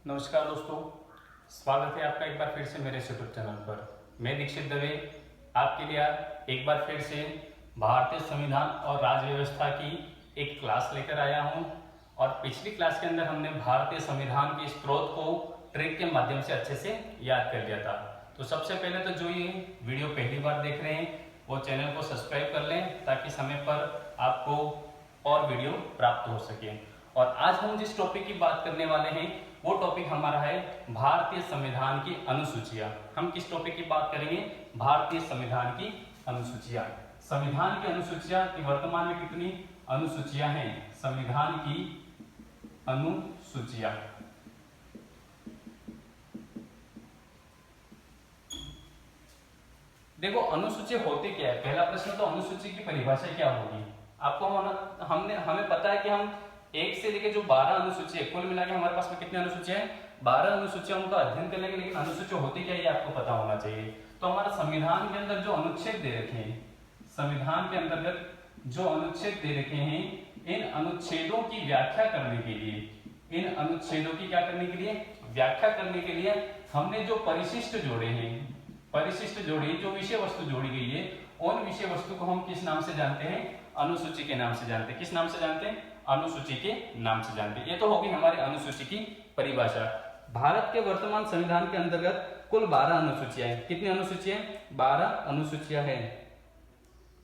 नमस्कार दोस्तों, स्वागत है आपका एक बार फिर से मेरे यूट्यूब चैनल पर। मैं दीक्षित दवे आपके लिए एक बार फिर से भारतीय संविधान और राज्य व्यवस्था की एक क्लास लेकर आया हूं। और पिछली क्लास के अंदर हमने भारतीय संविधान के स्रोत को ट्रिक के माध्यम से अच्छे से याद कर लिया था। तो सबसे पहले तो जो ये वीडियो पहली बार देख रहे हैं वो चैनल को सब्सक्राइब कर लें ताकि समय पर आपको और वीडियो प्राप्त हो सके। और आज हम जिस टॉपिक की बात करने वाले हैं वो टॉपिक हमारा है भारतीय संविधान की अनुसूचियां। हम किस टॉपिक की बात करेंगे? भारतीय संविधान की अनुसूचियां। संविधान की अनुसूचियां कि वर्तमान में कितनी अनुसूचियां हैं? संविधान की अनुसूचियां। देखो, अनुसूची होती क्या है? पहला प्रश्न तो अनुसूची की परिभाषा क्या होगी? आपको हमें पता है कि हम 1 से लेकर जो 12 अनुसूची है, कुल मिला के हमारे पास में कितनी अनुसूचियां हैं? 12 अनुसूचियां। उनका अध्ययन कर लेंगे, लेकिन अनुसूची होती क्या है ये आपको पता होना चाहिए। तो हमारा संविधान के अंदर जो अनुच्छेद दे रखे हैं, संविधान के अंतर्गत जो अनुच्छेद दे रखे हैं, इन अनुच्छेदों की व्याख्या करने के लिए, इन अनुच्छेदों की क्या करने के लिए? व्याख्या करने के लिए हमने जो परिशिष्ट जोड़े हैं, परिशिष्ट जोड़ी, जो विषय वस्तु जोड़ी गई है, उन विषय वस्तु को हम किस नाम से जानते हैं? अनुसूची के नाम से जानते हैं। किस नाम से जानते हैं? अनुसूची के नाम से जानते हैं। ये तो होगी हमारी अनुसूची की परिभाषा। भारत के वर्तमान संविधान के अंतर्गत कुल 12 अनुसूचियां हैं। कितनी अनुसूचियां? 12 अनुसूचियां हैं।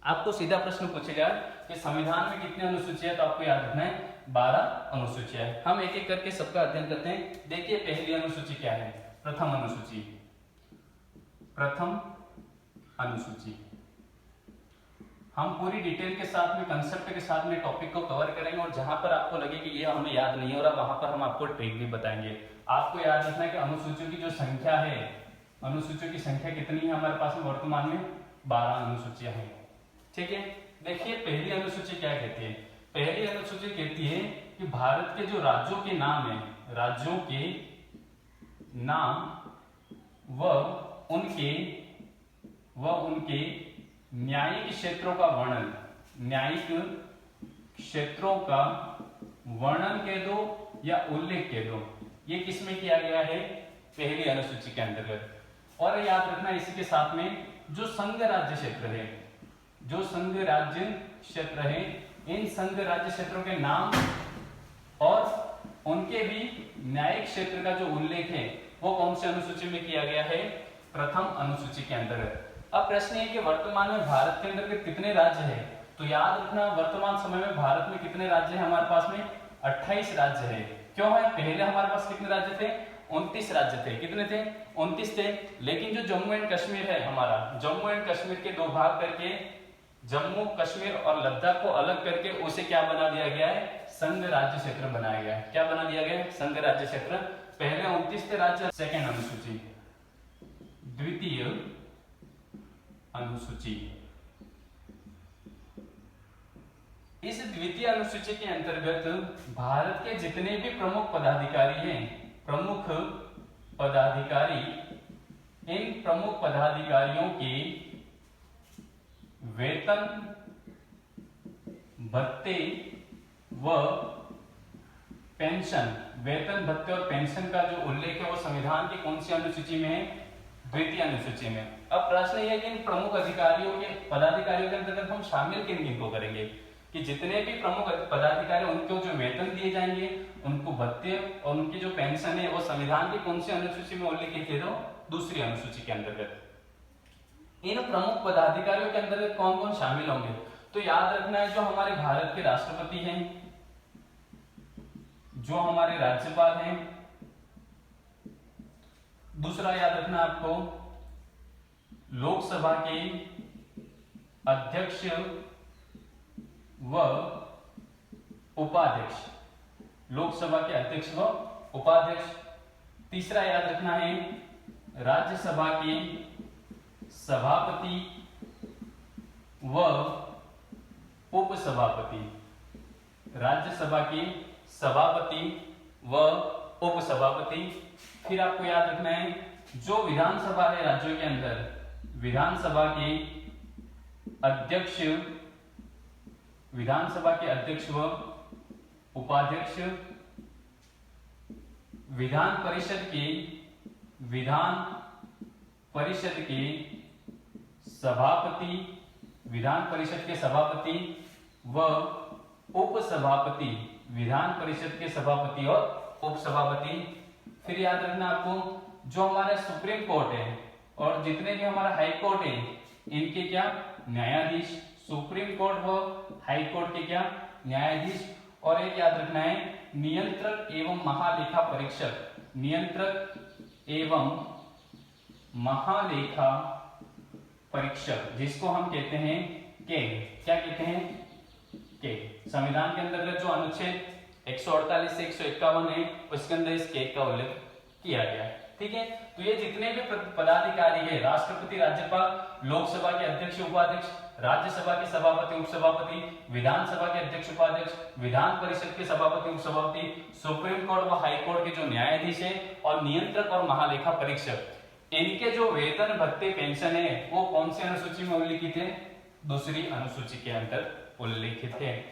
आपको सीधा प्रश्न पूछा जाए कि संविधान में कितनी अनुसूचियां, तो आपको याद रखना है 12 अनुसूचियां हैं। हम एक एक करके सबका अध्ययन करते हैं। देखिए, पहली अनुसूची क्या है? प्रथम अनुसूची। प्रथम अनुसूची हम पूरी डिटेल के साथ में, कंसेप्ट के साथ में टॉपिक को कवर करेंगे, और जहां पर आपको लगे कि ये हमें याद नहीं हो रहा, वहां पर हम आपको ट्रिक भी बताएंगे। आपको याद रखना है कि अनुसूचियों की जो संख्या है, अनुसूचियों की संख्या कितनी है हमारे पास में? वर्तमान में 12 अनुसूचियां हैं। ठीक है, देखिए पहली अनुसूची क्या कहती है? पहली अनुसूची कहती है कि भारत के जो राज्यों के नाम है, राज्यों के नाम व उनके न्यायिक क्षेत्रों का वर्णन, न्यायिक क्षेत्रों का वर्णन कह दो या उल्लेख कह दो, ये किसमें किया गया है? पहली अनुसूची के अंतर्गत। और याद रखना इसी के साथ में जो संघ राज्य क्षेत्र है, जो संघ राज्य क्षेत्र है, इन संघ राज्य क्षेत्रों के नाम और उनके भी न्यायिक क्षेत्र का जो उल्लेख है वो कौन सी अनुसूची में किया गया है? प्रथम अनुसूची के अंतर्गत। अब प्रश्न है कि वर्तमान में भारत के अंदर कितने राज्य हैं? तो याद रखना, वर्तमान समय में भारत में कितने राज्य हैं? हमारे पास में 28 राज्य है। क्यों है? पहले हमारे पास कितने राज्य थे? 29 राज्य थे। कितने थे? 29 थे। लेकिन जो जम्मू एंड कश्मीर है हमारा, जम्मू एंड कश्मीर के 2 भाग करके, जम्मू कश्मीर और लद्दाख को अलग करके उसे क्या बना दिया गया है? संघ राज्य क्षेत्र बनाया गया है। क्या बना दिया गया है? संघ राज्य क्षेत्र। पहले 29 थे राज्य। सेकेंड अनुसूची, द्वितीय अनुसूची। इस द्वितीय अनुसूची के अंतर्गत भारत के जितने भी प्रमुख पदाधिकारी हैं, प्रमुख पदाधिकारी, इन प्रमुख पदाधिकारियों के वेतन, भत्ते व पेंशन, वेतन, भत्ते और पेंशन का जो उल्लेख है वो संविधान की कौन सी अनुसूची में है? द्वितीय अनुसूची में। अब प्रश्न यह है कि इन प्रमुख अधिकारियों के, पदाधिकारियों के अंतर्गत हम शामिल किन को करेंगे? कि जितने भी प्रमुख पदाधिकारी, उनको जो वेतन दिए जाएंगे, उनको भत्ते और उनकी जो पेंशन है वो संविधान की कौन सी अनुसूची में उल्लेखित है? तो दूसरी अनुसूची के अंतर्गत। इन प्रमुख पदाधिकारियों के अंतर्गत कौन कौन शामिल होंगे? तो याद रखना है, जो हमारे भारत के राष्ट्रपति हैं, जो हमारे राज्यपाल हैं। दूसरा याद रखना आपको, लोकसभा के अध्यक्ष व उपाध्यक्ष, लोकसभा के अध्यक्ष व उपाध्यक्ष। तीसरा याद रखना है, राज्यसभा के सभापति व उपसभापति, राज्यसभा के सभापति व उपसभापति। फिर आपको याद रखना है, जो विधानसभा है राज्यों के अंदर, विधानसभा के अध्यक्ष, विधानसभा के अध्यक्ष व उपाध्यक्ष, विधान परिषद की सभापति, विधान परिषद के सभापति व उपसभापति, विधान परिषद के सभापति और उपसभापति। फिर याद रखना आपको, जो हमारा सुप्रीम कोर्ट है और जितने भी हमारा हाई कोर्ट है, इनके क्या न्यायाधीश, सुप्रीम कोर्ट व हाई कोर्ट के क्या न्यायाधीश। और एक याद रखना है, नियंत्रक एवं महालेखा परीक्षक, नियंत्रक एवं महालेखा परीक्षक, जिसको हम कहते हैं के, क्या कहते हैं के। संविधान के अंतर्गत जो अनुच्छेद 148 से 151 है, उसके अंदर इस के का उल्लेख किया गया है। ठीक है, तो ये जितने भी पदाधिकारी है, राष्ट्रपति, राज्यपाल, लोकसभा के अध्यक्ष उपाध्यक्ष, राज्यसभा के सभापति उपसभापति, विधानसभा के अध्यक्ष उपाध्यक्ष, विधान परिषद के सभापति उपसभापति, सुप्रीम कोर्ट व हाई कोर्ट के जो न्यायाधीश है और नियंत्रक और महालेखा परीक्षक, इनके जो वेतन भत्ते पेंशन है वो कौन सी अनुसूची में उल्लिखित है? दूसरी अनुसूची के अंदर उल्लिखित है।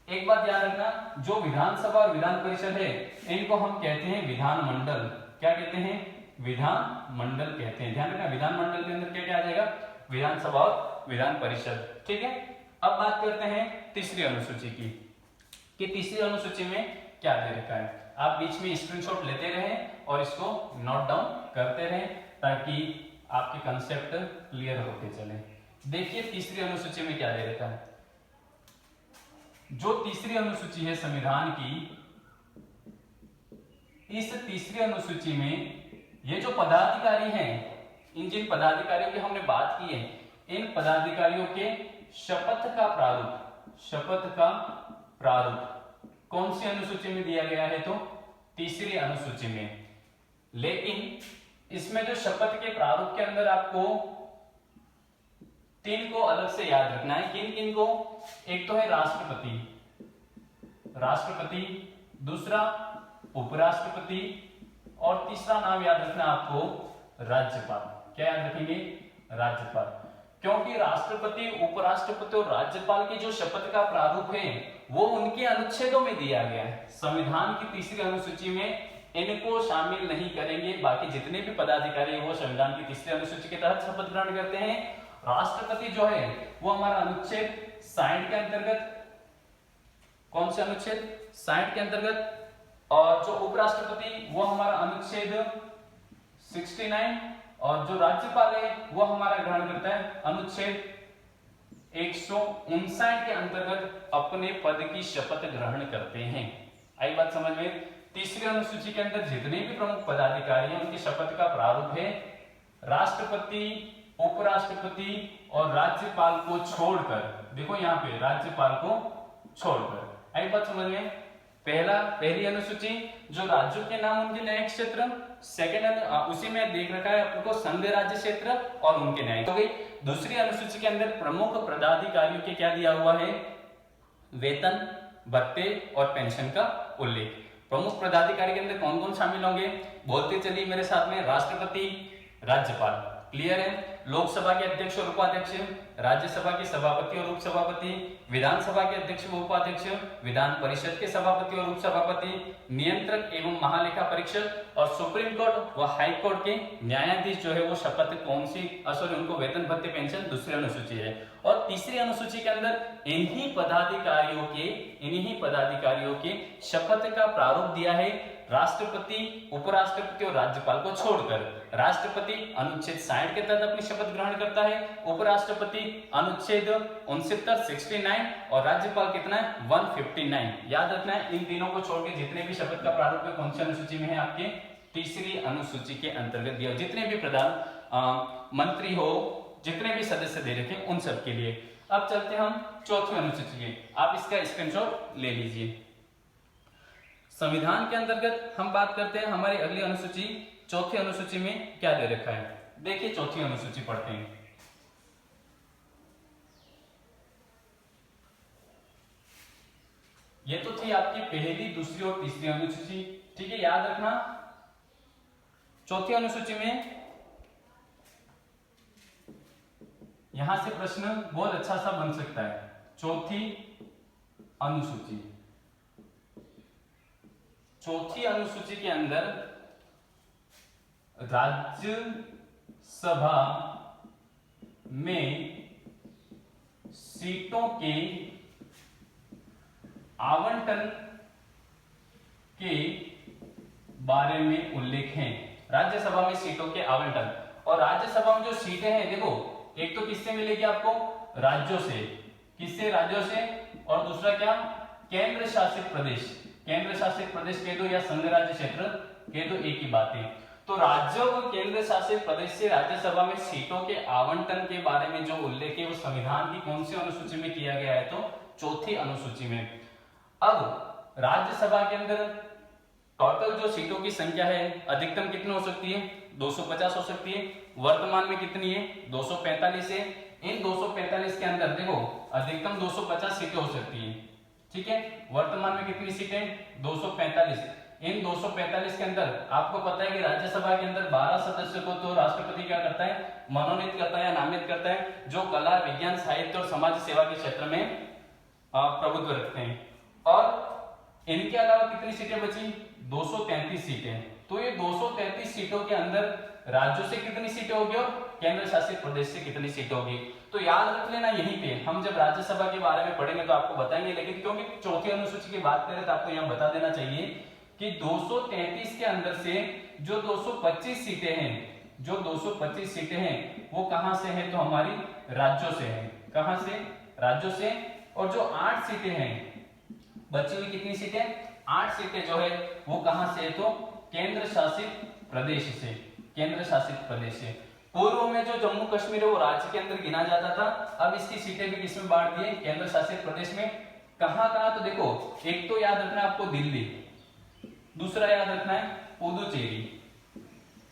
एक बात याद रखना, जो विधानसभा और विधान परिषद है, इनको हम कहते हैं विधानमंडल। क्या कहते हैं? विधानमंडल कहते हैं। ध्यान रखना, विधानमंडल के अंदर क्या क्या आ जाएगा? विधानसभा और विधान परिषद। ठीक है, अब बात करते हैं तीसरी अनुसूची की, कि तीसरी अनुसूची में क्या दे रखा है। आप बीच में स्क्रीनशॉट लेते रहें और इसको नोट डाउन करते रहें, ताकि आपके कंसेप्ट क्लियर होते चले। देखिए तीसरी अनुसूची में क्या दे रखा है। जो तीसरी अनुसूची है संविधान की, इस तीसरी अनुसूची में ये जो पदाधिकारी हैं, इन जिन पदाधिकारियों की हमने बात की है, इन पदाधिकारियों के शपथ का प्रारूप, शपथ का प्रारूप कौन सी अनुसूची में दिया गया है? तो तीसरी अनुसूची में। लेकिन इसमें जो शपथ के प्रारूप के अंदर आपको 3 को अलग से याद रखना है। किन किन को? एक तो है राष्ट्रपति, राष्ट्रपति, दूसरा उपराष्ट्रपति, और तीसरा नाम याद रखना आपको राज्यपाल। क्या याद रखेंगे? राज्यपाल। क्योंकि राष्ट्रपति, उपराष्ट्रपति और राज्यपाल की जो शपथ का प्रारूप है वो उनके अनुच्छेदों में दिया गया है। संविधान की तीसरी अनुसूची में इनको शामिल नहीं करेंगे। बाकी जितने भी पदाधिकारी हैं वो संविधान की तीसरी अनुसूची के तहत शपथ ग्रहण करते हैं। राष्ट्रपति जो है वो हमारा अनुच्छेद 60 के अंतर्गत, कौन से अनुच्छेद? 60 के अंतर्गत। और जो उपराष्ट्रपति वो हमारा अनुच्छेद 69, और जो राज्यपाल है वो हमारा ग्रहण करता है अनुच्छेद 159 के अंतर्गत अपने पद की शपथ ग्रहण करते हैं। आई बात समझ में? तीसरी अनुसूची के अंदर जितने भी प्रमुख पदाधिकारी हैं उनकी शपथ का प्रारूप है राष्ट्रपति, उपराष्ट्रपति और राज्यपाल को छोड़कर। देखो यहाँ पे राज्यपाल को छोड़कर। आई बात समझ में? पहली अनुसूची जो राज्यों के नाम, उनके न्यायिक क्षेत्र। सेकंड उसी में देख रखा है आपको संघ राज्य क्षेत्र और उनके न्यायिक हो गई। दूसरी अनुसूची के अंदर प्रमुख पदाधिकारियों के क्या दिया हुआ है? वेतन, भत्ते और पेंशन का उल्लेख। प्रमुख पदाधिकारी के अंदर कौन कौन शामिल होंगे? बोलते चलिए मेरे साथ में। राष्ट्रपति, राज्यपाल, क्लियर है। लोकसभा के अध्यक्ष और उपाध्यक्ष, राज्यसभा के सभापति और उपसभापति, विधानसभा के अध्यक्ष व उपाध्यक्ष, विधान परिषद के सभापति और उपसभापति, नियंत्रक एवं महालेखा परीक्षक और सुप्रीम कोर्ट व हाई कोर्ट के न्यायाधीश जो है वो शपथ कौन सी, सॉरी, उनको वेतन, भत्ते, पेंशन दूसरी अनुसूची है। और तीसरी अनुसूची के अंदर इन्हीं पदाधिकारियों के शपथ का प्रारूप दिया है राष्ट्रपति, उपराष्ट्रपति और राज्यपाल को छोड़कर। राष्ट्रपति अनुच्छेद 60 के तहत अपनी शपथ ग्रहण करता है, उपराष्ट्रपति अनुच्छेद 69, 69 और राज्यपाल कितना है? 159। याद रखना है, इन तीनों को छोड़ के जितने भी शपथ का प्रारूप है कौन सी अनुसूची में है? आपके तीसरी अनुसूची के अंतर्गत दिया। जितने भी प्रधान मंत्री हो, जितने भी सदस्य दे रखे उन सब के लिए। अब चलते हम चौथी अनुसूची के। आप इसका स्क्रीनशॉट ले लीजिए। संविधान के अंतर्गत हम बात करते हैं हमारी अगली अनुसूची, चौथी अनुसूची में क्या दे रखा है। देखिए चौथी अनुसूची पढ़ते हैं। ये तो थी आपकी पहली, दूसरी और तीसरी अनुसूची। ठीक है, याद रखना। चौथी अनुसूची में यहां से प्रश्न बहुत अच्छा सा बन सकता है। चौथी अनुसूची, चौथी अनुसूची के अंदर राज्यसभा में सीटों के आवंटन के बारे में उल्लेख है। राज्यसभा में सीटों के आवंटन, और राज्यसभा में जो सीटें हैं देखो, एक तो किससे मिलेगी आपको, राज्यों से, किससे, राज्यों से, और दूसरा क्या, केंद्र शासित प्रदेश। केंद्र शासित प्रदेश कह दो या संघ राज्य क्षेत्र कह दो, एक ही बात है। तो राज्यों और केंद्र शासित प्रदेश से राज्यसभा में सीटों के आवंटन के बारे में जो उल्लेख है वो संविधान की कौन सी अनुसूची में किया गया है, तो चौथी अनुसूची में। अब राज्यसभा के अंदर टोटल जो सीटों की संख्या है अधिकतम कितनी हो सकती है, 250 हो सकती है। वर्तमान में कितनी है, 245 है। इन 245 के अंदर देखो अधिकतम 250 सीटें हो सकती है, ठीक है। वर्तमान में कितनी सीटें, 245। इन 245 के अंदर आपको पता है कि राज्यसभा के अंदर 12 सदस्यों को तो राष्ट्रपति क्या करता है, मनोनीत करता है या नामित करता है, जो कला, विज्ञान, साहित्य और समाज सेवा के क्षेत्र में प्रभुत्व रखते हैं। और इनके अलावा कितनी सीटें बची, 233 सीटें। तो ये 233 सीटों के अंदर राज्यों से कितनी सीटें होगी और केंद्र शासित प्रदेश से कितनी सीटें होगी। तो याद रख लेना, यहीं पे हम जब राज्यसभा के बारे में पढ़ेंगे तो आपको बताएंगे, लेकिन क्योंकि चौथी अनुसूची की बात करें तो आपको यहाँ बता देना चाहिए कि 233 के अंदर से जो 225 सीटें हैं, जो 225 सीटें हैं वो कहां से हैं, तो हमारी राज्यों से हैं। कहां से, राज्यों से। और जो 8 सीटें हैं, बची हुई कितनी सीटें, 8 सीटें जो है वो कहां से है, तो केंद्र शासित प्रदेश से। केंद्र शासित प्रदेश से। पूर्व में जो जम्मू कश्मीर है वो राज्य के अंदर गिना जाता था, अब इसकी सीटें भी किसमें बांट दी है, केंद्र शासित प्रदेश में। कहां कहां, तो देखो एक तो याद रखना है आपको दिल्ली, दूसरा याद रखना है पुदुचेरी,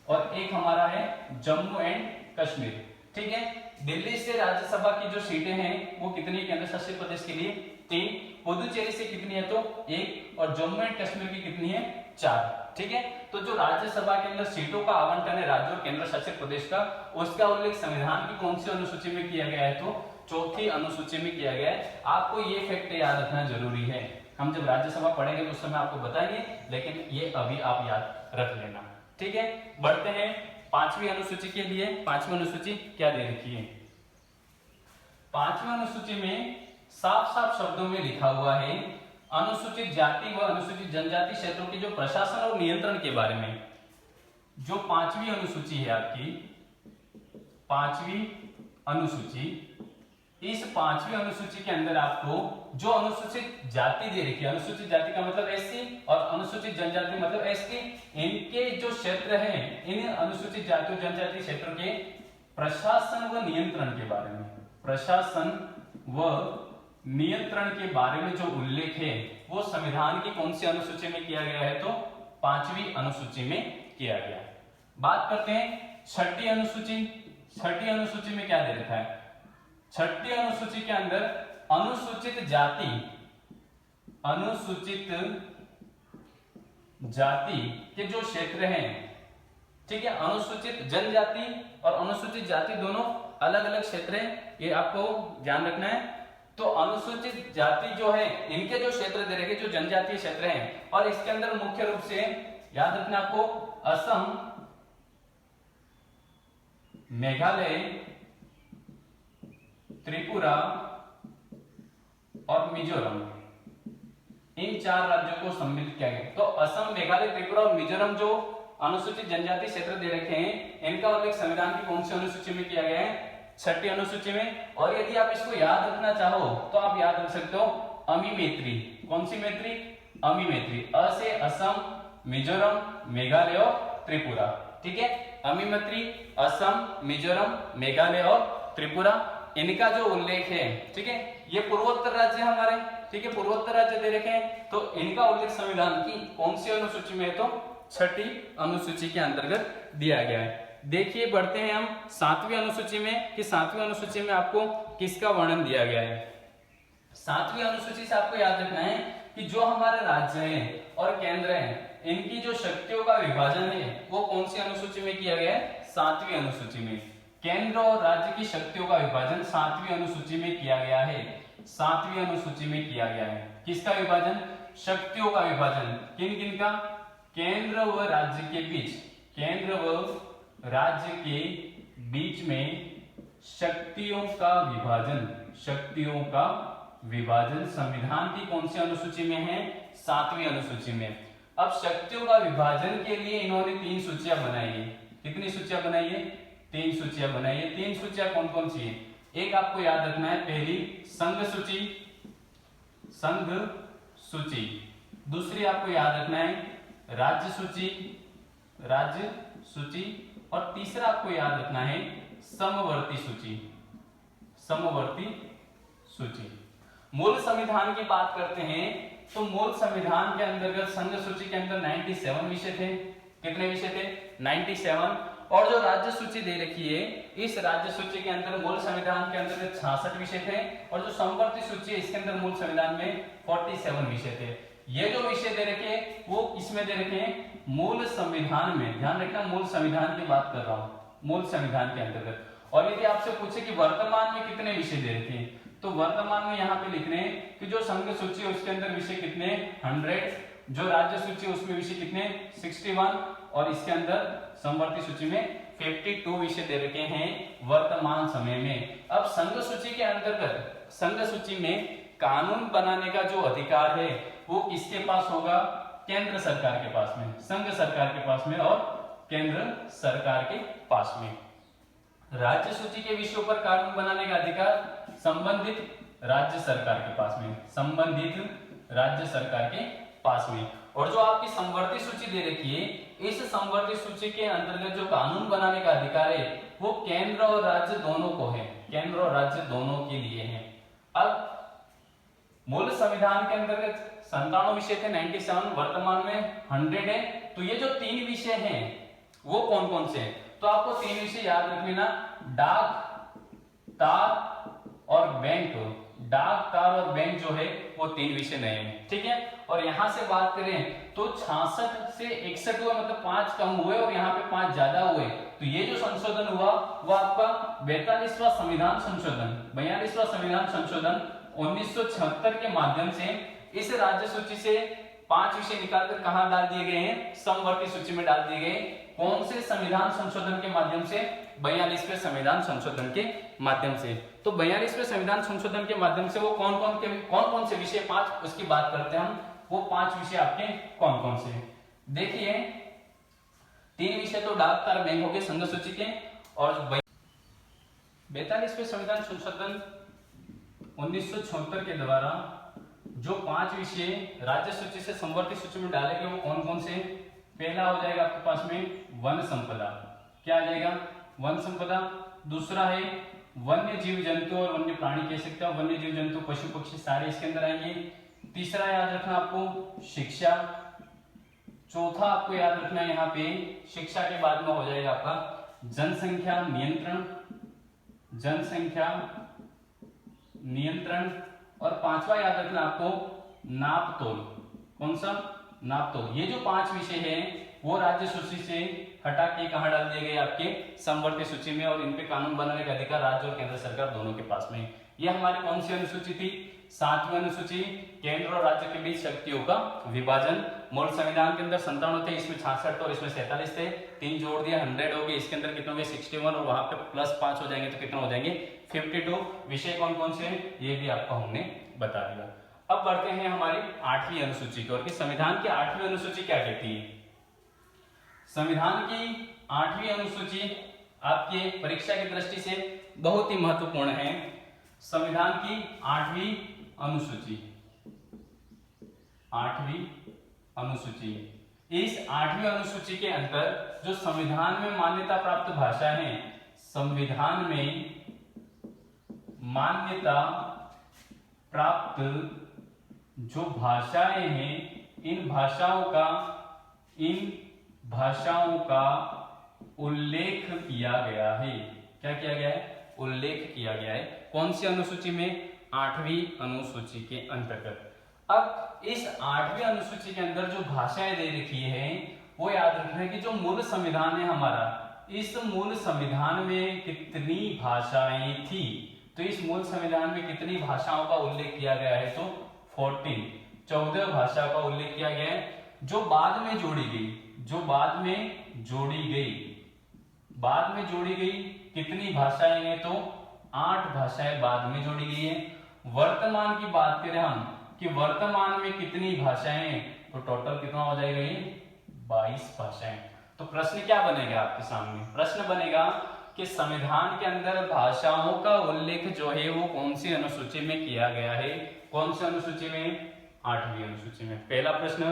और एक हमारा है जम्मू एंड कश्मीर, ठीक है। दिल्ली से राज्यसभा की जो सीटें हैं वो कितनी, केंद्र शासित प्रदेश के लिए 3, पुदुचेरी से कितनी है, तो 1, और जम्मू एंड कश्मीर की कितनी है, 4, ठीक है। तो जो राज्यसभा के अंदर सीटों का आवंटन है राज्यों और केंद्र शासित प्रदेश का, उसका उल्लेख संविधान की कौन सी अनुसूची में किया गया है, तो चौथी अनुसूची में किया गया है। आपको ये फैक्ट याद रखना जरूरी है, हम जब राज्यसभा पढ़ेंगे तो उस समय आपको बताएंगे, लेकिन ये अभी आप याद रख लेना, ठीक है। बढ़ते हैं 5वीं अनुसूची के लिए। 5वीं अनुसूची क्या दे रखी है, 5वीं अनुसूची में साफ साफ शब्दों में लिखा हुआ है अनुसूचित जाति व अनुसूचित जनजाति क्षेत्रों के जो प्रशासन और नियंत्रण के बारे में। जो 5वीं अनुसूची है आपकी, 5वीं अनुसूची, इस 5वीं अनुसूची के अंदर आपको जो अनुसूचित जाति दे रखी है, अनुसूचित जाति का मतलब एससी और अनुसूचित जनजाति मतलब एसटी, इनके जो क्षेत्र हैं, इन अनुसूचित जाति और जनजाति क्षेत्रों के प्रशासन व नियंत्रण के बारे में, प्रशासन व नियंत्रण के बारे में जो उल्लेख है वो संविधान की कौन सी अनुसूची में किया गया है, तो 5वीं अनुसूची में किया गया है। बात करते हैं 6ठी अनुसूची। 6ठी अनुसूची में क्या दे रखा है, 6ठी अनुसूची के अंदर अनुसूचित जाति, अनुसूचित जाति के जो क्षेत्र हैं, ठीक है। अनुसूचित जनजाति और अनुसूचित जाति दोनों अलग अलग क्षेत्र हैं, ये आपको ध्यान रखना है। तो अनुसूचित जाति जो है इनके जो क्षेत्र दे रखे, जो जनजातीय क्षेत्र हैं, और इसके अंदर मुख्य रूप से याद रखना आपको असम, मेघालय, त्रिपुरा और मिजोरम, इन 4 राज्यों को सम्मिलित किया गया। तो असम, मेघालय, त्रिपुरा और मिजोरम जो अनुसूचित जनजाति क्षेत्र दे रखे हैं, इनका उल्लेख संविधान की कौन सी अनुसूची में किया गया है, 6ठी अनुसूची में। और यदि आप इसको याद रखना चाहो तो आप याद रख सकते हो अमी मैत्री। कौन सी मैत्री, अमी मैत्री। अ से असम, मिजोरम, मेघालय और त्रिपुरा, ठीक है। अमी मैत्री, असम, मिजोरम, मेघालय और त्रिपुरा, इनका जो उल्लेख है, ठीक है। ये पूर्वोत्तर राज्य हमारे, ठीक है, पूर्वोत्तर राज्य दे रखे हैं, तो इनका उल्लेख संविधान की कौन सी अनुसूची में है, तो 6ठी अनुसूची के अंतर्गत दिया गया है। देखिए बढ़ते हैं हम 7वीं अनुसूची में, कि 7वीं अनुसूची में आपको किसका वर्णन दिया गया है। 7वीं अनुसूची से आपको याद रखना है कि जो हमारे राज्य हैं और केंद्र हैं, इनकी जो शक्तियों का विभाजन है वो कौन सी अनुसूची में किया गया है, 7वीं अनुसूची में। केंद्र और राज्य की शक्तियों का विभाजन 7वीं अनुसूची में किया गया है, 7वीं अनुसूची में किया गया है। किसका विभाजन, शक्तियों का विभाजन, किन किन का, केंद्र व राज्य के बीच, केंद्र व राज्य के बीच में शक्तियों का विभाजन, शक्तियों का विभाजन संविधान की कौन सी अनुसूची में है? 7वीं अनुसूची में। अब शक्तियों का विभाजन के लिए इन्होंने 3 सूचियां बनाई है। कितनी सूचियां बनाई है? 3 सूचियां बनाई है। 3 सूचियां कौन कौन सी है? एक आपको याद रखना है, पहली संघ सूची, संघ सूची। दूसरी आपको याद रखना है राज्य सूची, राज्य सूची। और तीसरा आपको याद रखना है समवर्ती सूची, समवर्ती सूची। मूल संविधान की बात करते हैं तो मूल संविधान के अंतर्गत संघ सूची के अंदर 97 विषय थे। कितने विषय थे? 97। और जो राज्य सूची दे रखी है, इस राज्य सूची के अंदर मूल संविधान के अंतर्गत 66 विषय थे। और जो समवर्ती सूची है इसके अंदर मूल संविधान में 47 विषय थे। ये जो विषय दे रखे वो किसमें दे रखे हैं? मूल संविधान में। ध्यान रखना, मूल संविधान की बात कर रहा हूं, मूल संविधान के अंतर्गत। और यदि आपसे पूछे कि वर्तमान में कितने विषय दे रखे हैं, तो वर्तमान में यहाँ पे लिखने हैं कि जो संघ सूची है उसके अंदर विषय कितने? 100। जो राज्य सूची है उसमें विषय कितने? 61। और इसके अंदर समवर्ती सूची में 52 विषय दे रखे हैं वर्तमान समय में। अब संघ सूची के अंतर्गत, संघ सूची में कानून बनाने का जो अधिकार है वो किसके पास होगा? केंद्र सरकार के पास में, संघ सरकार के पास में और केंद्र सरकार के पास में। राज्य सूची के विषयों पर कानून बनाने का अधिकार संबंधित राज्य सरकार के पास में, संबंधित राज्य सरकार के पास में। और जो आपकी समवर्ती सूची दे रखी है, इस समवर्ती सूची के अंतर्गत जो कानून बनाने का अधिकार है वो केंद्र और राज्य दोनों को है, केंद्र और राज्य दोनों के लिए है। अब मूल संविधान के अंतर्गत 97 विषय थे, 97, वर्तमान में 100 है। तो ये जो 3 विषय हैं वो कौन कौन से हैं? तो आपको 3 विषय याद रख लेना, डाक, तार और बैंक। डाक, तार और बैंक जो है वो 3 विषय नए हैं, ठीक है। और यहां से बात करें तो 66 से 61 हुए, मतलब 5 कम हुए और यहाँ पे 5 ज्यादा हुए। तो ये जो संशोधन हुआ वो आपका 42वां संविधान संशोधन, 42वां संविधान संशोधन 1976 के माध्यम से इस राज्य सूची से 5 विषय निकालकर कहां डाल दिए गए हैं? समवर्ती सूची में डाल दिए गए। कौन से संविधान संशोधन के माध्यम से? 42वें संविधान संशोधन के माध्यम से। तो 42वें संविधान संशोधन के माध्यम से वो कौन कौन से विषय 5, उसकी बात करते हैं हम। वो 5 विषय आपके कौन कौन से? देखिए, 3 विषय तो डाक, तार, बैंक हो गए संघ सूची के। और 42वें संविधान संशोधन 1976 के द्वारा जो 5 विषय राज्य सूची से समवर्ती सूची में डाले गए वो कौन कौन से? पहला हो जाएगा आपके पास में वन संपदा। क्या आ जाएगा? वन संपदा। दूसरा है वन्य जीव जंतु और वन्य प्राणी, कह सकते हो वन्य जीव जंतु, पशु पक्षी सारे इसके अंदर आएंगे। तीसरा याद रखना आपको शिक्षा। चौथा आपको याद रखना है यहाँ पे शिक्षा के बाद में हो जाएगा आपका जनसंख्या नियंत्रण, जनसंख्या नियंत्रण। और 5वां याद रखना आपको नापतोल। कौन सा? नापतोल। ये जो 5 विषय हैं वो राज्य सूची से हटा के कहां डाल दिए गए? आपके समवर्ती सूची में। और इन पे कानून बनाने का अधिकार राज्य और केंद्र सरकार दोनों के पास में। ये हमारी कौन सी अनुसूची थी? 7वीं अनुसूची, केंद्र और राज्य के बीच शक्तियों का विभाजन। मूल संविधान के अंदर 97 थे, इसमें 66 और इसमें 47 थे। 3 जोड़ दिया 100 हो गए। इसके अंदर कितने हो गए? 61। और वहां पे प्लस 5 हो जाएंगे तो कितना हो जाएंगे? 52। विषय कौन कौन से हैं ये भी आपको हमने बता दिया। अब बढ़ते हैं हमारी 8वीं अनुसूची की ओर कि संविधान की 8वीं अनुसूची क्या कहती है। संविधान की 8वीं अनुसूची आपके परीक्षा की दृष्टि से बहुत ही महत्वपूर्ण है। संविधान की 8वीं अनुसूची, 8वीं अनुसूची, इस 8वीं अनुसूची के अंदर जो संविधान में मान्यता प्राप्त भाषा है, संविधान में मान्यता प्राप्त जो भाषाएं हैं, इन भाषाओं का उल्लेख किया गया है। क्या किया गया है? उल्लेख किया गया है। कौन सी अनुसूची में? 8वीं अनुसूची के अंतर्गत। अब इस 8वीं अनुसूची के अंदर जो भाषाएं दे रखी है वो याद रखना है कि जो मूल संविधान है हमारा, इस मूल संविधान में कितनी भाषाएं थी। तो इस मूल संविधान में कितनी भाषाओं का उल्लेख किया गया है? तो 14 भाषा का उल्लेख किया गया है, जो बाद में जोड़ी गई। जो बाद में जोड़ी गई, बाद में जोड़ी गई कितनी भाषाएं हैं, तो 8 भाषाएं बाद में जोड़ी गई है। वर्तमान की बात करें हम कि वर्तमान में कितनी भाषाएं हैं, तो टोटल कितना हो जाएगा ये 22 भाषाएं। तो प्रश्न क्या बनेगा आपके सामने, प्रश्न बनेगा कि संविधान के अंदर भाषाओं का उल्लेख जो है वो कौन सी अनुसूची में किया गया है, कौन सी अनुसूची में, 8वीं अनुसूची में, पहला प्रश्न।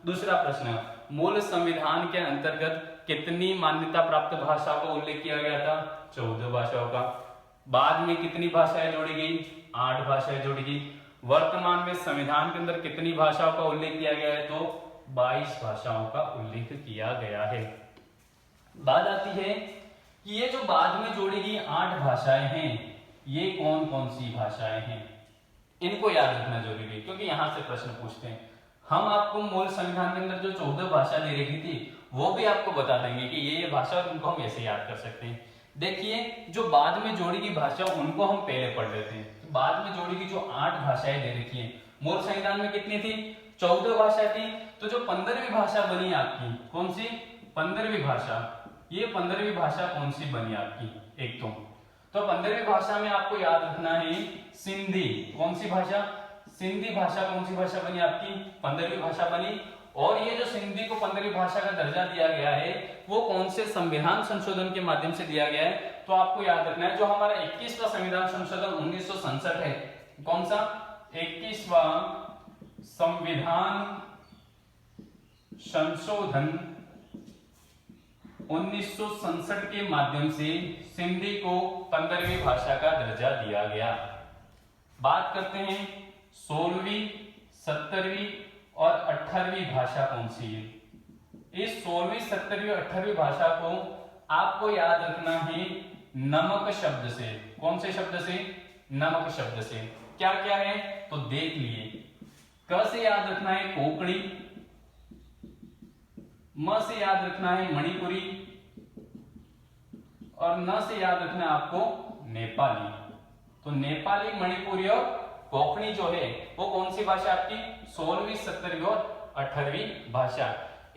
दूसरा प्रश्न, मूल संविधान के अंतर्गत कितनी मान्यता प्राप्त भाषाओं का उल्लेख किया गया था, 14 भाषाओं का। बाद में कितनी भाषाएं जोड़ी गई, 8 भाषाएं जोड़ी गई। वर्तमान में संविधान के अंदर कितनी भाषाओं का उल्लेख किया गया है, तो 22 भाषाओं का उल्लेख किया गया है। बात आती है कि ये जो बाद में जोड़ी गई 8 भाषाएं हैं, ये कौन कौन सी भाषाएं हैं, इनको याद रखना जरूरी है, क्योंकि यहां से प्रश्न पूछते हैं। हम आपको मूल संविधान के अंदर जो 14 भाषा दे रखी थी वो भी आपको बता देंगे कि ये भाषा, और उनको हम ऐसे याद कर सकते हैं। देखिए, जो बाद में जोड़ी गई भाषा उनको हम पहले पढ़ लेते हैं। तो बाद में जोड़ी गई जो 8 भाषाएं दे रखी है, मूल संविधान में कितनी थी, 14 भाषा थी। तो जो 15वीं भाषा बनी आपकी, कौन सी, 15वीं भाषा, ये 15वीं भाषा कौन सी बनी आपकी, एक तो 15वीं भाषा में आपको याद रखना है सिंधी। कौन सी भाषा, सिंधी भाषा कौन सी भाषा बनी आपकी, 15वीं भाषा बनी। और ये जो सिंधी को 15वीं भाषा का दर्जा दिया गया है वो कौन से संविधान संशोधन के माध्यम से दिया गया है, तो आपको याद रखना है जो हमारा 21वां संविधान संशोधन 1967 है, कौन सा, 21वां संविधान संशोधन 1967 के माध्यम से सिंधी को 15वीं भाषा का दर्जा दिया गया। बात करते हैं 16वीं, 17वीं और 18वीं भाषा कौन सी है। इस 16वीं, 17वीं और 18वीं भाषा को आपको याद रखना है नमक शब्द से। कौन से शब्द से, नमक शब्द से। क्या क्या है, तो देख लिए। क से याद रखना है कोंकणी, म से याद रखना है मणिपुरी, और न से याद रखना है आपको नेपाली। तो नेपाली, मणिपुरी और कोंकणी जो है वो कौन सी भाषा आपकी, 16वीं, 17वीं और 18वीं भाषा।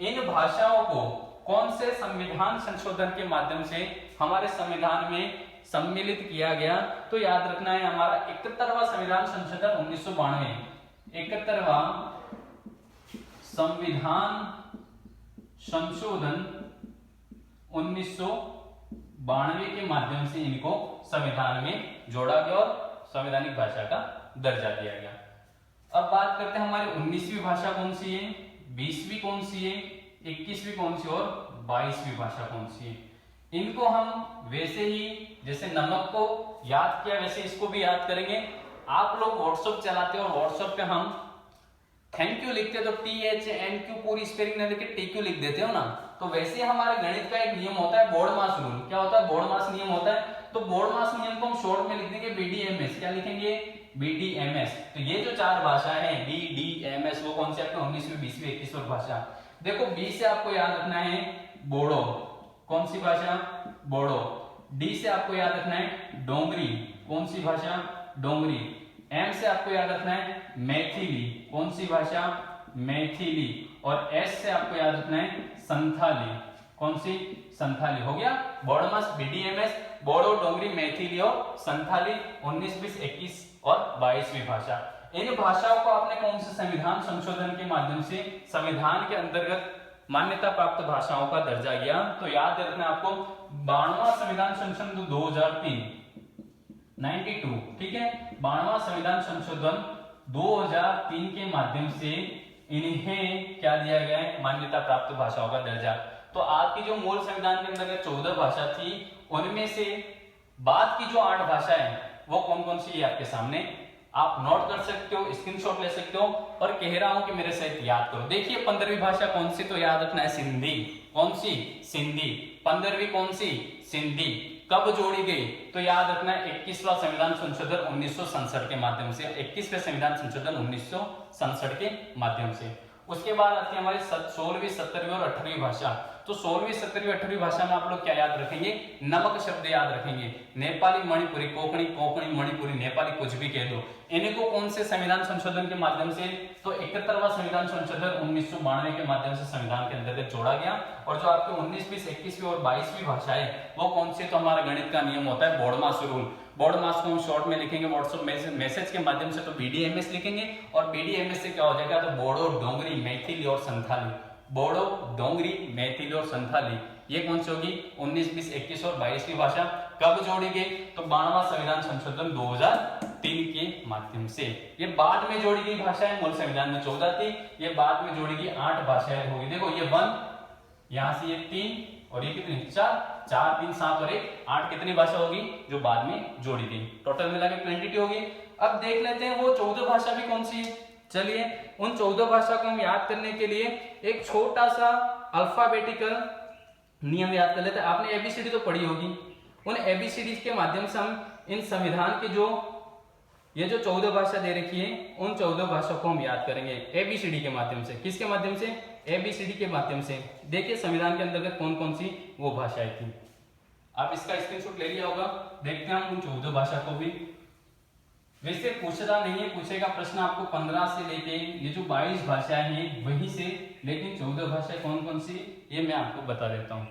इन भाषाओं को कौन से संविधान संशोधन के माध्यम से हमारे संविधान में सम्मिलित किया गया, तो याद रखना है हमारा 71वां संविधान संशोधन 1992, 71वां संविधान संशोधन 1992 के माध्यम से इनको संविधान में जोड़ा गया और संवैधानिक भाषा का दर्जा दिया गया। अब बात करते हैं हमारी 19वीं भाषा कौन सी है, 20वीं कौन सी है, 21वीं कौन सी और 22वीं भाषा कौन सी है। इनको हम वैसे ही जैसे नमक को याद किया वैसे इसको भी याद करेंगे। आप लोग व्हाट्सएप चलाते हो और व्हाट्सएप पे हम थैंक यू लिखते हो तो THNQ पूरी स्पेलिंग ना लिख के TQ लिख देते हो ना, तो वैसे हमारे गणित का एक नियम होता है बोर्ड मास रूल। क्या होता है, बोर्ड मास नियम होता है। तो बोर्ड मास नियम को हम शॉर्ट में लिख देंगे BDMS। क्या लिखेंगे, BDMS। तो ये जो 4 भाषाएं हैं BDMS वो कौन सी आपकी 19वीं, 20वीं, 21वीं भाषा। देखो B से आपको याद रखना है बोडो, कौन सी भाषा, बोडो। D से आपको याद रखना है डोंगरी, कौन सी भाषा, डोंगरी। M से आपको याद रखना है मैथिली, कौन सी भाषा, मैथिली। और S से आपको याद रखना है संथाली, कौन सी, संथाली। हो गया बोर्ड मास BDMS, बोडो, डोंगरी, मैथिली और संथाली 19, 20, 21 और 22वीं भाषा। इन भाषाओं को आपने कौन से संविधान संशोधन के माध्यम से संविधान के अंतर्गत मान्यता प्राप्त भाषाओं का दर्जा गया, तो याद रखना आपको 92वां संविधान संशोधन 2003 92, ठीक है। 92वां संविधान संशोधन 2003 के माध्यम से इन्हें क्या दिया गया है, मान्यता प्राप्त भाषाओं का दर्जा। तो आपकी जो मूल संविधान के अंदर 14 भाषा थी उनमें से बाद की जो 8 भाषाएं वो कौन कौन सी है आपके सामने, आप नोट कर सकते हो, स्क्रीनशॉट ले सकते हो और कह रहा हूं कि मेरे सहित याद करो। देखिए 15वीं भाषा कौन सी, तो याद रखना है सिंधी, कौन सी, सिंधी। 15वीं कौन सी, सिंधी। कब जोड़ी गई, तो याद रखना है 21वां संविधान संशोधन 1967 के माध्यम से, 21वें संविधान संशोधन 1967 के माध्यम से। उसके बाद आती है हमारी 16वीं 17वीं और 18वीं भाषा। तो 16वीं 17वीं 18वीं भाषा में आप लोग क्या याद रखेंगे, नमक शब्द याद रखेंगे। नेपाली, मणिपुरी, कोंकणी, कोंकणी, मणिपुरी, नेपाली, कुछ भी कह दो। इनको कौन से संविधान संशोधन के माध्यम से, तो 71वां संविधान संशोधन 1992 के माध्यम से संविधान के अंतर्गत जोड़ा गया। और जो आपके 19, 20, 21वीं और 22वीं भाषाएं वो कौन सी, तो हमारा गणित का नियम होता है बोर्डमास रूल। बोर्डमास को हम शॉर्ट में लिखेंगे व्हाट्सएप मैसेज के माध्यम से, तो BDMS लिखेंगे। और BDMS से क्या हो जाएगा, तो बोडो, डोंगरी, मैथिली और संथाली। बोडो, डोंगरी, मैथिली और संथाली, ये कौन सी होगी, 19, 20, 21 और 22वीं भाषा। कब जोड़ी गई, तो 92वां संविधान संशोधन 2003 के माध्यम से। ये बाद में जोड़ी गई भाषाएं, मूल संविधान में 14 थी, ये बाद में जोड़ी गई 8 भाषाएं होगी। देखो ये 1, यहां से ये 3 और ये कितनी, 4, 3, 7 और 1, 8 कितनी भाषा होगी जो बाद में जोड़ी गई। टोटल मिला के 22 होगी। अब देख लेते हैं वो 14 भाषा भी कौन सी है। चलिए उन 14 भाषा को हम याद करने के लिए एक छोटा सा अल्फाबेटिकल नियम याद कर लेते हैं। आपने ABCD तो पढ़ी होगी, उन ABCD के माध्यम से हम इन संविधान के जो ये जो 14 भाषा दे रखी है उन 14 भाषा को हम याद करेंगे ABCD के माध्यम से। किसके माध्यम से, ABCD के माध्यम से। देखिए संविधान के अंतर्गत कौन कौन सी वो भाषाएं थी। आप इसका स्क्रीनशॉट ले लिया होगा। देखते हैं हम उन 14 भाषा को भी। वैसे पूछता नहीं है, पूछेगा प्रश्न आपको 15 से लेके ये जो 22 भाषाएं हैं वहीं से, लेकिन 14 भाषाएं कौन कौन सी ये मैं आपको बता देता हूं।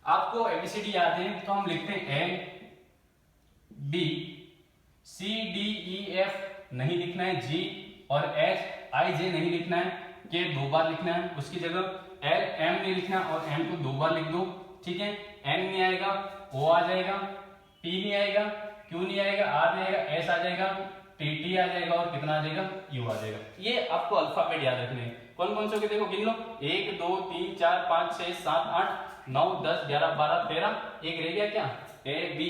आपको ABCD याद है तो हम लिखते हैं A, B, C, D, E, F नहीं लिखना है, G और H, I, J नहीं लिखना है, K 2 बार लिखना है, उसकी जगह L, M नहीं लिखना और M को 2 बार लिख दो, ठीक है। N नहीं आएगा, O आ जाएगा, P नहीं आएगा, Q नहीं आएगा, R नहीं आएगा, S आ जाएगा, T आ जाएगा और कितना आ जाएगा, U आ जाएगा। ये आपको अल्फाबेट याद रखने हैं। कौन कौन से होंगे देखो, गिन लो, 1, 2, 3, 4, 5, 6, 7, 8, 9, 10, 11, 12, 13, एक रह गया क्या, A, B,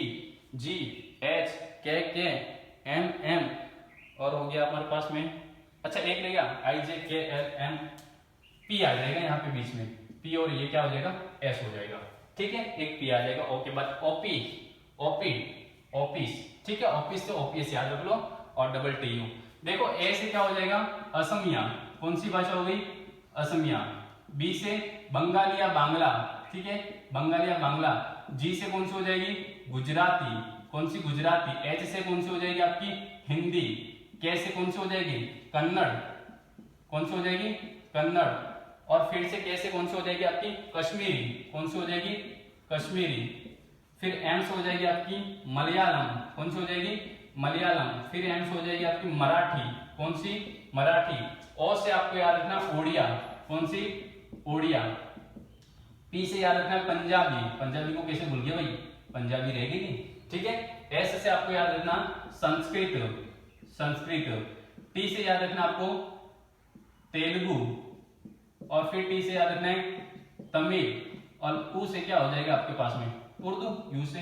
G, H, K, M, M और हो गया हमारे पास में, अच्छा एक रह गया I, J, K, L, M, P आ जाएगा यहाँ पे बीच में, P और ये क्या हो जाएगा, S हो जाएगा, ठीक है। एक P आ जाएगा। ओके, बाद OP, OP, ऑफिस, ठीक है। ऑफिस से OPS याद रख लो और डबल TU। देखो A से क्या हो जाएगा, असमिया, कौन सी भाषा हो गई, असमिया। B से बंगाली या बांग्ला, ठीक है, बंगाली या बांग्ला। G से कौन सी हो जाएगी, गुजराती, कौन सी, गुजराती। H से कौन सी हो जाएगी आपकी, हिंदी। K से कौन सी हो जाएगी, कन्नड़, कौन सी हो जाएगी, कन्नड़। और फिर से K से कौन सी हो जाएगी आपकी, कश्मीरी, कौन सी हो जाएगी, कश्मीरी। फिर M से हो जाएगी आपकी मलयालम, कौन सी हो जाएगी, मलयालम। फिर M से हो जाएगी आपकी मराठी, कौन सी, मराठी। O से आपको याद रखना ओडिया, कौन सी, ओडिया। P से याद रखना पंजाबी, पंजाबी को कैसे भूल गया भाई, पंजाबी रहेगी, ठीक है। S से आपको याद रखना संस्कृत, संस्कृत। T से याद रखना आपको तेलुगु और फिर T से याद रखना है तमिल और U से क्या हो जाएगा आपके पास में, उर्दू, U से।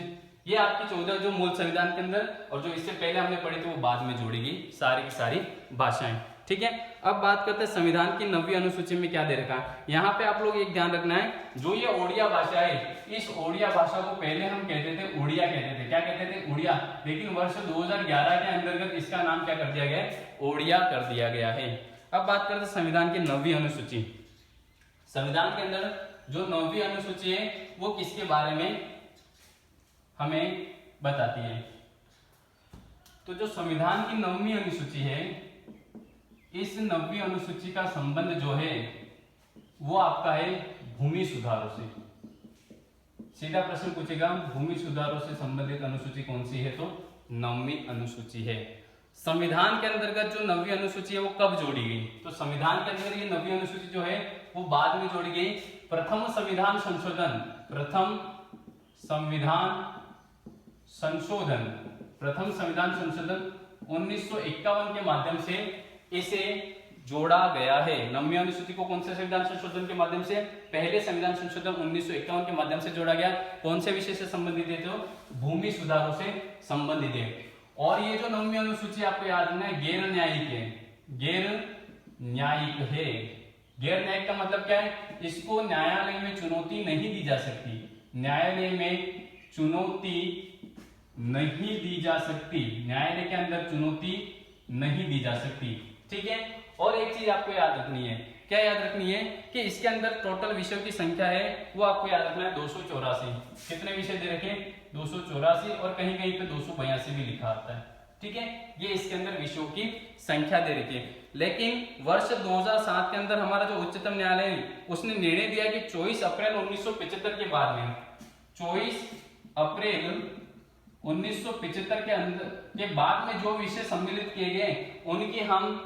ये आपकी 14 जो मूल संविधान के अंदर और जो इससे पहले हमने पढ़ी थी वो बाद में जोड़ी गई सारी की सारी भाषाएं, ठीक है। अब बात करते हैं संविधान की 9वीं अनुसूची में क्या दे रखा है। यहाँ पे आप लोग एक ध्यान रखना है, जो ये ओडिया भाषा है, इस ओडिया भाषा को पहले हम कहते थे उड़िया कहते थे, क्या कहते थे, उड़िया। लेकिन वर्ष 2011 के अंतर्गत इसका नाम क्या कर दिया गया है, ओडिया कर दिया गया है। अब बात करते हैं संविधान की 9वीं अनुसूची। संविधान के अंदर जो 9वीं अनुसूची है वो किसके बारे में हमें बताती है। तो जो संविधान की 9वीं अनुसूची है, इस 9वीं अनुसूची का संबंध जो है वो आपका है भूमि सुधारों से। सीधा प्रश्न पूछेगा, भूमि सुधारों से संबंधित अनुसूची कौन सी है, तो 9वीं अनुसूची है। संविधान के अंतर्गत जो 9वीं अनुसूची है वो कब जोड़ी गई, तो संविधान के अंदर ये 9वीं अनुसूची जो है वो बाद में जोड़ी गई। प्रथम संविधान संशोधन, प्रथम संविधान संशोधन, प्रथम संविधान संशोधन 1951 के माध्यम से इसे जोड़ा गया है। 9वीं अनुसूची को कौन से संविधान संशोधन के माध्यम से, पहले संविधान संशोधन 1951 के माध्यम से जोड़ा गया। कौन से विषय से संबंधित है, तो भूमि सुधारों से संबंधित है। और ये जो 9वीं अनुसूची आपको याद रखना है, गैर न्यायिक है, गैर न्यायिक है। गैर न्यायिक का मतलब क्या है, इसको न्यायालय में चुनौती नहीं दी जा सकती, न्यायालय में चुनौती नहीं दी जा सकती, न्यायालय के अंदर चुनौती नहीं दी जा सकती, ठीक है। और एक चीज आपको याद रखनी है, क्या याद रखनी है कि इसके अंदर टोटल विषयों की संख्या है वो आपको याद रखना है 284। कितने विषय दे रखे? 284, और कहीं कहीं पे 282 भी लिखा आता है। ठीक है, ये इसके अंदर विषयों की संख्या दे रखी है। लेकिन वर्ष 2007 के अंदर हमारा जो उच्चतम न्यायालय है उसने निर्णय दिया कि 24 अप्रैल 1975 के बाद में 24 अप्रैल 1975 के अंदर के बाद में जो विषय सम्मिलित किए गए उनकी हम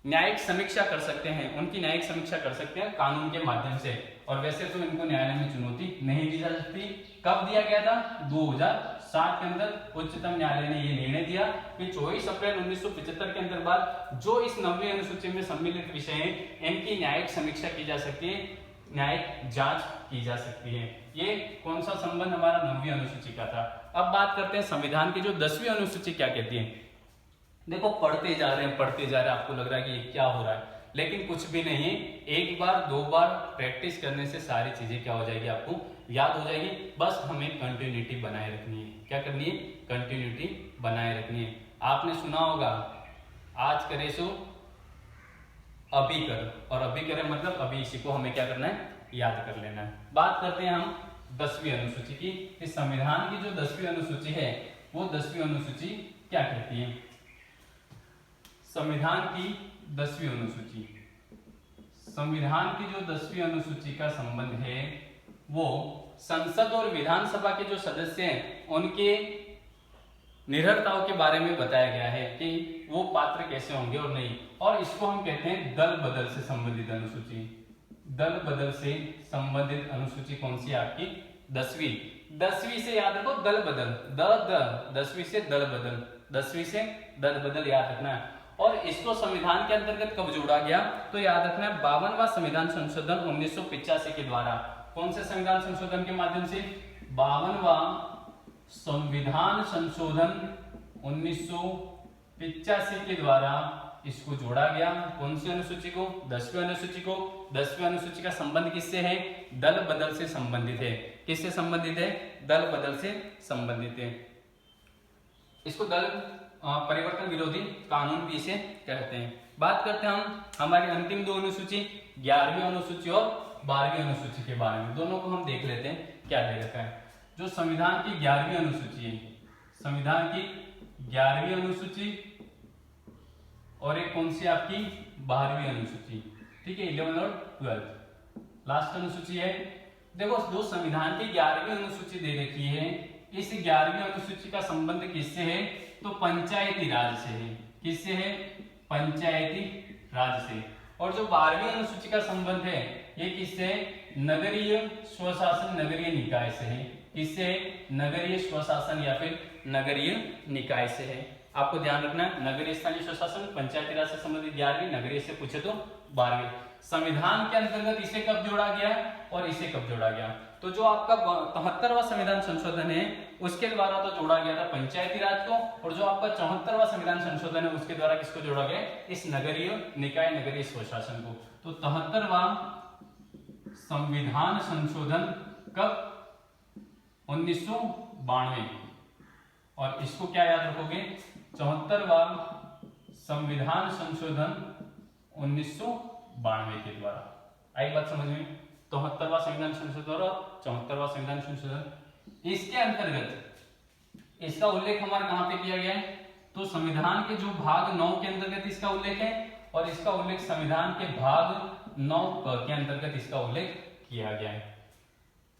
न्यायिक समीक्षा कर सकते हैं, उनकी न्यायिक समीक्षा कर सकते हैं कानून के माध्यम से। और वैसे तो इनको न्यायालय में चुनौती नहीं दी जा सकती। कब दिया गया था? 2007 के अंदर उच्चतम न्यायालय ने यह निर्णय दिया कि 24 अप्रैल 1975 के अंदर बाद जो इस 90वीं अनुसूची में सम्मिलित विषय हैं इनकी न्यायिक समीक्षा की जा सकती है, न्यायिक जांच की जा सकती है। ये कौन सा संबंध हमारा 9वीं अनुसूची का था। अब बात करते हैं संविधान की जो 10वीं अनुसूची क्या कहती है। देखो पढ़ते जा रहे हैं, आपको लग रहा है कि ये क्या हो रहा है, लेकिन कुछ भी नहीं है। एक बार दो बार प्रैक्टिस करने से सारी चीजें क्या हो जाएगी, आपको याद हो जाएगी। बस हमें कंटिन्यूटी बनाए रखनी है। क्या करनी है? कंटिन्यूटी बनाए रखनी है। आपने सुना होगा आज करे सो अभी कर, और अभी करें मतलब अभी इसी को हमें क्या करना है? याद कर लेना है। बात करते हैं हम 10वीं अनुसूची की। इस संविधान की जो 10वीं अनुसूची है वो 10वीं अनुसूची क्या कहती है? संविधान की 10वीं अनुसूची, संविधान की जो 10वीं अनुसूची का संबंध है वो संसद और विधानसभा के जो सदस्य हैं उनके निरर्हताओं के बारे में बताया गया है कि वो पात्र कैसे होंगे और नहीं। और इसको हम कहते हैं दल बदल से संबंधित अनुसूची। दल बदल से संबंधित अनुसूची कौन सी? आपकी 10वीं। 10वीं से याद रखो दल बदल, 10वीं से दल बदल, 10वीं से दल बदल याद रखना है। और इसको संविधान के अंतर्गत कब जोड़ा गया? तो याद रखना है 52वां संविधान संशोधन 1985 के द्वारा। कौन से संविधान संशोधन के माध्यम से? 52वां संविधान संशोधन 1985 के द्वारा इसको जोड़ा गया। कौन सी अनुसूची को? 10वीं अनुसूची को। 10वीं अनुसूची का संबंध किससे है? दल बदल से संबंधित है। किससे संबंधित है? दल बदल से संबंधित है। इसको दल परिवर्तन विरोधी कानून भी इसे कहते हैं। बात करते हैं हम हमारी अंतिम दो अनुसूची, 11वीं अनुसूची और 12वीं अनुसूची के बारे में। दोनों को हम देख लेते हैं क्या दे रखा है। जो संविधान की 11वीं अनुसूची है, संविधान की 11वीं अनुसूची, और एक कौन सी आपकी 12वीं अनुसूची। ठीक है, 11 और 12 लास्ट अनुसूची है। देखो जो संविधान की 11वीं अनुसूची दे रखी है, इस 11वीं अनुसूची का संबंध किससे है? तो पंचायती राज से है। किससे है? पंचायती राज से। और जो 12वीं अनुसूची का संबंध है ये किससे? नगरीय स्वशासन नगरीय निकाय से है। किससे? नगरीय स्वशासन या फिर नगरीय निकाय से है। आपको ध्यान रखना है नगरीय स्थानीय स्वशासन पंचायती राज से संबंधित 11वीं, नगरीय से पूछे तो 12वीं। संविधान के अंतर्गत इसे कब जोड़ा गया और इसे कब जोड़ा गया? तो जो आपका 73वां संविधान संशोधन है उसके द्वारा तो जोड़ा गया था पंचायती राज को, और जो आपका 74वां संविधान संशोधन है उसके द्वारा किसको जोड़ा गया? इस नगरीय निकाय नगरीय स्वशासन को। तो 73वां संविधान संशोधन कब? 1992। और इसको क्या याद रखोगे? 74वां संविधान संशोधन 1992 के द्वारा। आई बात समझ में? 73वां संविधान संशोधन और 74वां संविधान संशोधन, इसके अंतर्गत इसका उल्लेख हमारा कहां पे किया गया है? तो संविधान के जो भाग 9 के अंतर्गत इसका उल्लेख है, और इसका उल्लेख संविधान के भाग 9 के अंतर्गत इसका उल्लेख किया गया है।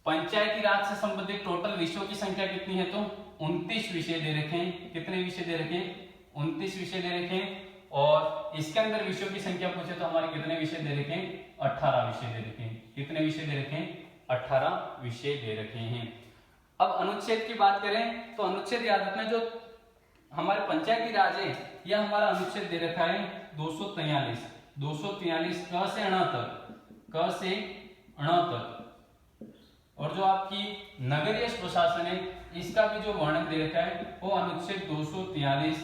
पंचायती राज से संबंधित टोटल विषयों की संख्या कितनी है? तो 29 विषय दे रखे हैं। कितने विषय दे रखे हैं? 29 विषय दे रखे हैं। और इसके अंदर विषयों की संख्या पूछे तो हमारे कितने विषय दे रखे हैं? 18 विषय दे रखे हैं। कितने विषय दे रखे हैं? 18 विषय दे रखे हैं। अब अनुच्छेद की बात करें तो अनुच्छेद याद रखना, जो हमारे पंचायती राज है यह हमारा अनुच्छेद दे रखा है 243 क से अण तक, क से अण तक। और जो आपकी नगरीय स्वशासन है इसका भी जो वर्णन दे रखा है वो अनुच्छेद 243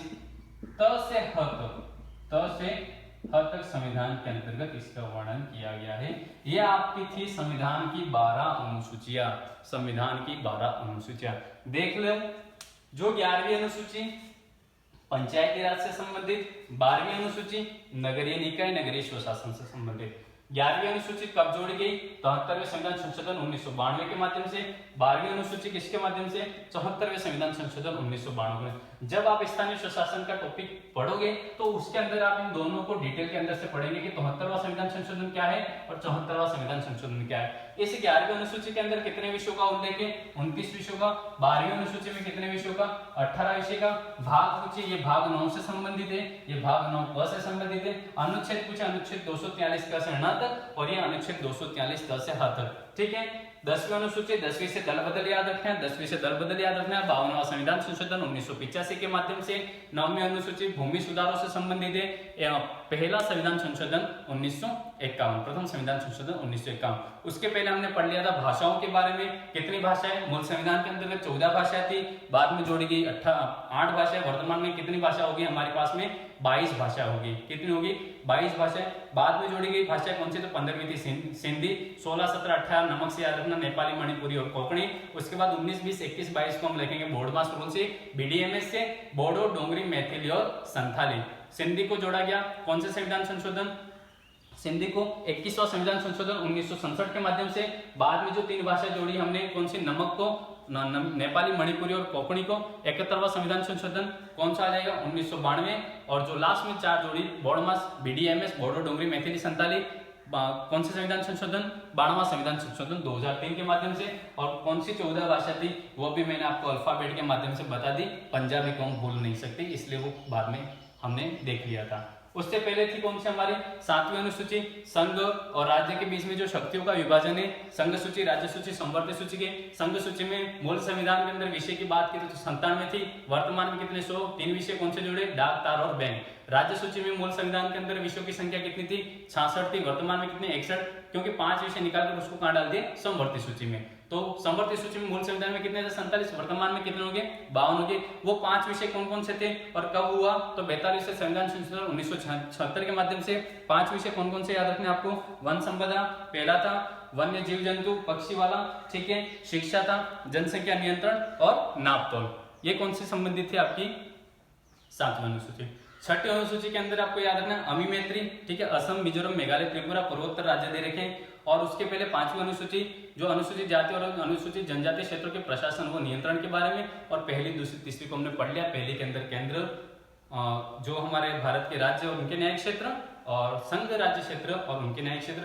त से ह तक, त से ह तक संविधान के अंतर्गत इसका वर्णन किया गया है। यह आपकी थी संविधान की 12 अनुसूचियां। संविधान की 12 अनुसूचियां देख लो। जो 11वीं अनुसूची पंचायती राज से संबंधित, 12वीं अनुसूची नगरीय निकाय नगरीय स्वशासन से संबंधित। 11वीं अनुसूची कब जोड़ी गई? 73वें संविधान संशोधन 1992 के माध्यम से। 12वीं अनुसूची किसके माध्यम से? 74वें संविधान संशोधन 1992 में। जब आप स्थानीय स्वशासन का टॉपिक पढ़ोगे तो उसके अंदर आप इन दोनों को डिटेल के अंदर से पढ़ेंगे कि 73वां संविधान संशोधन क्या है और 74वां संविधान संशोधन क्या है। इस 11वीं अनुसूची के अंदर कितने विषयों का उल्लेख है? 29 विषयों का। 12वीं अनुसूची में कितने विषयों का? 18 विषय का। भाग पूछे, ये भाग 9 से संबंधित है, ये भाग 9 से संबंधित है। अनुच्छेद पूछे, अनुच्छेद 243 का से 69 और ये अनुच्छेद 243 का से 78। ठीक है। 10वीं अनुसूची, 10वीं से दल बदल याद रखना है, 10वीं से दल बदल याद रखना है। 52वां संविधान संशोधन 1985 के माध्यम से। 9वीं अनुसूची भूमि सुधारों से संबंधित है। पहला संविधान संशोधन 1951, प्रथम संविधान संशोधन 1951। उसके पहले हमने पढ़ लिया था भाषाओं के बारे में। कितनी भाषाएं? मूल संविधान के अंतर्गत 14 भाषाएं थी, बाद में जोड़ी गई 8 भाषाएं। वर्तमान में कितनी भाषा होगी हमारे पास में? 22 भाषा होगी। कितनी होगी? 22 भाषाएं। बाद में जोड़ी गई भाषाएं कौन सी? तो 15वीं थी सिंधी। 16, 17, 18 नमक से याद रखना, नेपाली, मणिपुरी और कोंकणी। उसके बाद 19, 20, 21, 22 को हम लिखेंगे बोर्ड मास रूल से, बीडीएमएस से, बोडो, डोंगरी, मैथिली और संथाली। सिंधी को जोड़ा गया कौन से संविधान संशोधन? सिंधी को 21वां संविधान संशोधन 1967 के माध्यम से। बाद में जो 3 भाषा जोड़ी हमने कौन सी? नमक को, नेपाली, मणिपुरी और कोंकणी को। 71वां संविधान संशोधन कौन सा आ जाएगा? 1992। और जो लास्ट में 4 जोड़ी बोडमास, बीडीएमएस, बोडो, डोंगरी, मैथिली, संताली, कौन से संविधान संशोधन? 12वां संविधान संशोधन 2003 के माध्यम से। और कौन सी 14 भाषा थी वो भी मैंने आपको अल्फाबेट के माध्यम से बता दी। पंजाबी को हम भूल नहीं सकते, इसलिए वो बाद में हमने देख लिया था। उससे पहले थी कौन सी हमारी? 7वीं अनुसूची, संघ और राज्य के बीच में जो शक्तियों का विभाजन है। संघ सूची, राज्य सूची, संवर्ती सूची के। संघ सूची में मूल संविधान के अंदर विषय की बात की तो 97 थी। वर्तमान में कितने? 100। 3 विषय कौन से जुड़े? डाक, तार और बैंक। राज्य सूची में मूल संविधान के अंदर विषयों की संख्या कितनी थी? 66 थी। वर्तमान में कितने? 61, क्योंकि 5 विषय निकालकर उसको कहां डाल दिए? संवर्ती सूची में। तो संवर्ती सूची में मूल संविधान में कितने थे? 47। वर्तमान में कितने हो गए? 52 हो गए। वो 5 विषय कौन कौन से थे और कब हुआ? तो 42 से संविधान संशोधन 1976 के माध्यम से। 5 विषय कौन कौन से याद रखने आपको? वन संपदा पहला था, वन्य जीव जंतु पक्षी वाला, ठीक है, शिक्षा था, जनसंख्या नियंत्रण और नापतोल। ये कौन से संबंधित थे? आपकी 7वीं अनुसूची। 6ठी अनुसूची के अंदर आपको याद रखना अमी मैत्री, ठीक है, असम, मिजोरम, मेघालय, त्रिपुरा, पूर्वोत्तर राज्य दे रखे। और उसके पहले 5वीं अनुसूची जो अनुसूचित जाति और अनुसूचित जनजाति क्षेत्रों के प्रशासन व नियंत्रण के बारे में। और पहली, दूसरी, तीसरी को हमने पढ़ लिया। पहली के अंदर केंद्र, जो हमारे भारत के राज्य और उनके न्यायिक क्षेत्र, और संघ राज्य क्षेत्र और उनके न्यायिक क्षेत्र।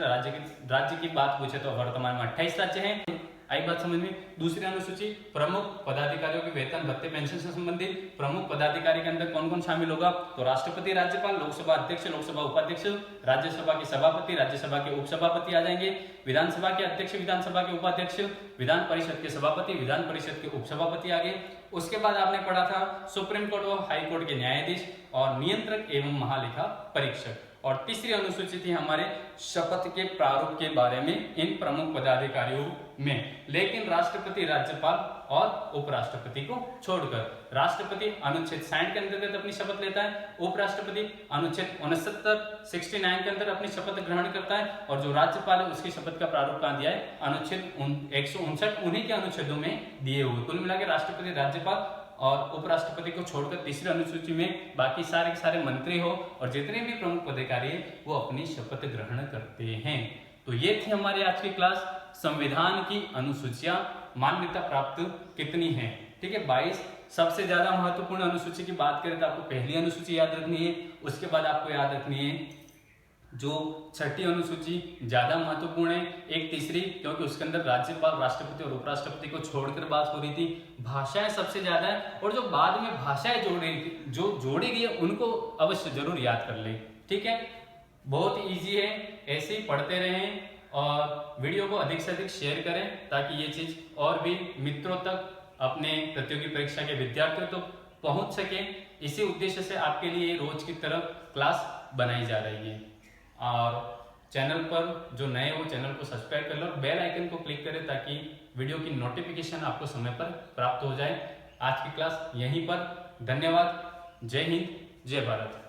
राज्य की बात पूछे तो वर्तमान में 28 राज्य हैं। आई बात समझ में? दूसरी अनुसूची प्रमुख पदाधिकारियों के वेतन, भत्ते, पेंशन से संबंधित। प्रमुख पदाधिकारी के अंदर कौन कौन शामिल होगा? तो राष्ट्रपति, राज्यपाल, लोकसभा अध्यक्ष, लोकसभा उपाध्यक्ष, राज्यसभा के सभापति, राज्यसभा के उपसभापति आ जाएंगे, विधानसभा के अध्यक्ष, विधानसभा के उपाध्यक्ष, विधान परिषद के सभापति, विधान परिषद के उपसभापति आ गए। उसके बाद आपने पढ़ा था सुप्रीम कोर्ट और हाई कोर्ट के न्यायाधीश और नियंत्रक एवं महालेखा परीक्षक। और तीसरी अनुसूची थी हमारे शपथ के प्रारूप के बारे में इन प्रमुख पदाधिकारियों में। लेकिन राष्ट्रपति, राज्यपाल और उपराष्ट्रपति को छोड़कर। राष्ट्रपति अनुच्छेद 60 के अंतर्गत अपनी शपथ लेता है, उपराष्ट्रपति अनुच्छेद 69 के अंदर अपनी शपथ ग्रहण करता है, और जो राज्यपाल है उसकी शपथ का प्रारूप कहां दिया है? अनुच्छेद 159 उन्हीं के अनुच्छेदों में दिए हुए। कुल मिलाकर राष्ट्रपति, राज्यपाल और उपराष्ट्रपति को छोड़कर तीसरी अनुसूची में बाकी सारे के सारे मंत्री हो और जितने भी प्रमुख पदाधिकारी है वो अपनी शपथ ग्रहण करते हैं। तो ये थी हमारी आज की क्लास। संविधान की अनुसूचियां मान्यता प्राप्त कितनी हैं? ठीक है, 22। सबसे ज्यादा महत्वपूर्ण अनुसूची की बात करें तो आपको पहली अनुसूची याद रखनी है। उसके बाद आपको याद रखनी है जो 6ठी अनुसूची ज्यादा महत्वपूर्ण है, एक तीसरी, क्योंकि उसके अंदर राज्यपाल, राष्ट्रपति और उपराष्ट्रपति को छोड़कर बात हो रही थी। भाषाएं सबसे ज्यादा है, और जो बाद में भाषाएं जोड़ी गई है उनको अवश्य जरूर याद कर ले। ठीक है, बहुत इजी है, ऐसे ही पढ़ते रहें और वीडियो को अधिक से अधिक शेयर करें ताकि ये चीज और भी मित्रों तक, अपने प्रतियोगी परीक्षा के विद्यार्थियों तक पहुंच सके। इसी उद्देश्य से आपके लिए रोज की तरह क्लास बनाई जा रही है। और चैनल पर जो नए हो चैनल को सब्सक्राइब कर लो और बेल आइकन को क्लिक करें ताकि वीडियो की नोटिफिकेशन आपको समय पर प्राप्त हो जाए। आज की क्लास यहीं पर। धन्यवाद। जय हिंद, जय भारत।